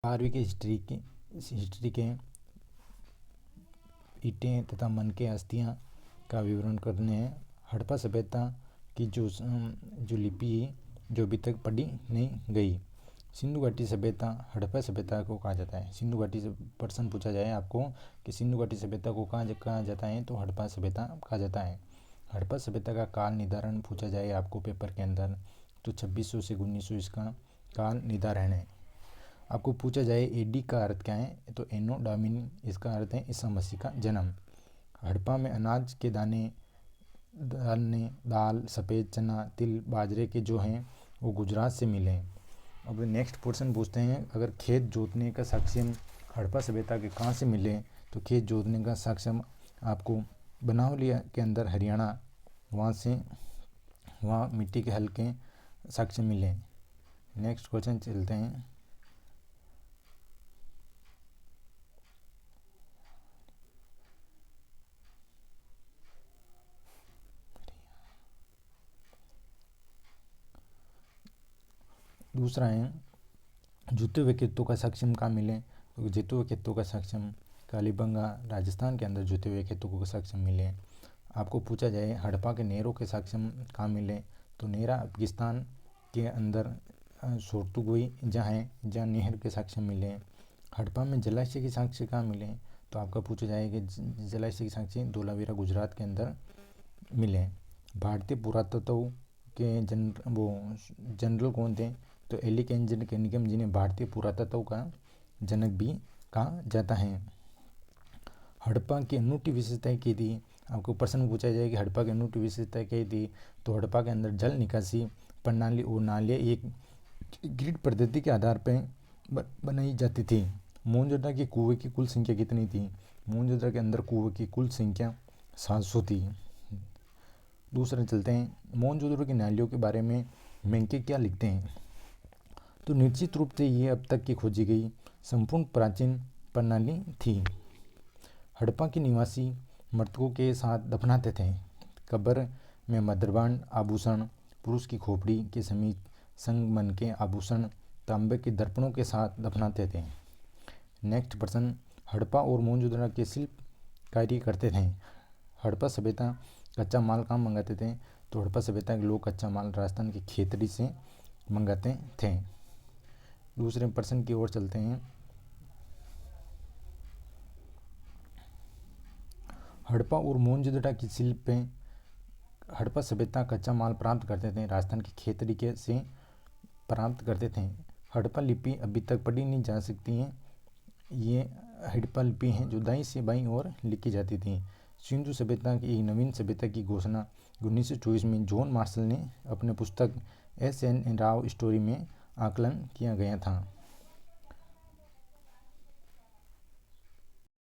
12वीं के हिस्ट्री के ईंटें तथा मन के अस्थियां का विवरण करने हैं। हड़प्पा सभ्यता की जो लिपि जो अभी तक पढ़ी नहीं गई। सिंधु घाटी सभ्यता हड़प्पा सभ्यता को कहा जाता है। सिंधु घाटी से प्रश्न पूछा जाए आपको कि सिंधु घाटी सभ्यता को कहा जाता है, तो हड़प्पा सभ्यता कहा जाता है। हड़प्पा सभ्यता का काल निर्धारण पूछा जाए आपको पेपर के अंदर, तो 2600 से 1900 इसका काल निर्धारण है। आपको पूछा जाए एडी का अर्थ क्या है, तो एनो डोमिनी, इसका अर्थ है ईसा मसीह का जन्म। हड़प्पा में अनाज के दाने दाल, सफ़ेद चना, तिल, बाजरे के जो हैं वो गुजरात से मिले। अब नेक्स्ट क्वेश्चन पूछते हैं, अगर खेत जोतने का सक्षम हड़प्पा सभ्यता के कहाँ से मिले, तो खेत जोतने का सक्षम आपको बनावली के अंदर हरियाणा, वहाँ मिट्टी के हल के सक्षम मिले। नेक्स्ट क्वेश्चन चलते हैं। दूसरा है जुते हुए खेतों का सक्षम कहाँ मिले, तो जुते हुए खेतों का सक्षम कालीबंगा राजस्थान के अंदर जुते हुए खेतों को सक्षम मिले। आपको पूछा जाए हड़प्पा के नहरों के सक्षम कहाँ मिले, तो नेहरा पाकिस्तान के अंदर सोरतुगुई जहाँ नहर के सक्षम मिले। हड़प्पा में जलाशय के साक्ष्य कहाँ मिले, तो आपका पूछा जाए कि जलाशय के साक्ष्य धोलावीरा गुजरात के अंदर मिले। भारतीय पुरातत्व के जनरल कौन थे, तो एलिकजेंडर कैनिंघम, जिन्हें भारतीय पुरातत्व का जनक भी कहा जाता है। हड़प्पा की अनूठी विशेषताएं क्या थी, आपको प्रश्न पूछा जाए कि हड़प्पा की अनूठी विशेषताएं क्या थी, तो हड़प्पा के अंदर जल निकासी प्रणाली और नालियाँ एक ग्रिड पद्धति के आधार पर बनाई जाती थी। मोहनजोदड़ो के कुएं की कुल संख्या कितनी थी, मोहनजोदड़ो के अंदर कुएं की कुल संख्या 700 थी। दूसरा चलते हैं, मोहनजोदड़ो की नालियों के बारे में मेंके क्या लिखते हैं, तो निश्चित रूप से ये अब तक की खोजी गई संपूर्ण प्राचीन प्रणाली थी। हड़प्पा के निवासी मृतकों के साथ दफनाते थे। कब्र में मध्यभांड आभूषण, पुरुष की खोपड़ी के समीप संगमन के आभूषण, तांबे के दर्पणों के साथ दफनाते थे। नेक्स्ट प्रश्न, हड़प्पा और मोहनजोदड़ो के शिल्प कार्य करते थे। हड़प्पा सभ्यता कच्चा माल कहाँ मंगाते थे, तो हड़प्पा सभ्यता के लोग कच्चा माल राजस्थान की खेतड़ी से मंगाते थे। दूसरे प्रश्न की ओर चलते हैं। हड़प्पा और मोहनजोदड़ो की शिल्प में हड़प्पा सभ्यता कच्चा माल प्राप्त करते थे, राजस्थान की खेतड़ी के से प्राप्त करते थे। हड़प्पा लिपि अभी तक पढ़ी नहीं जा सकती हैं। ये हड़प्पा लिपि हैं जो दाईं से बाईं ओर लिखी जाती थी। सिंधु सभ्यता की एक नवीन सभ्यता की घोषणा 1924 में जॉन मार्शल ने अपने पुस्तक एस एन राव स्टोरी में आकलन किया गया था।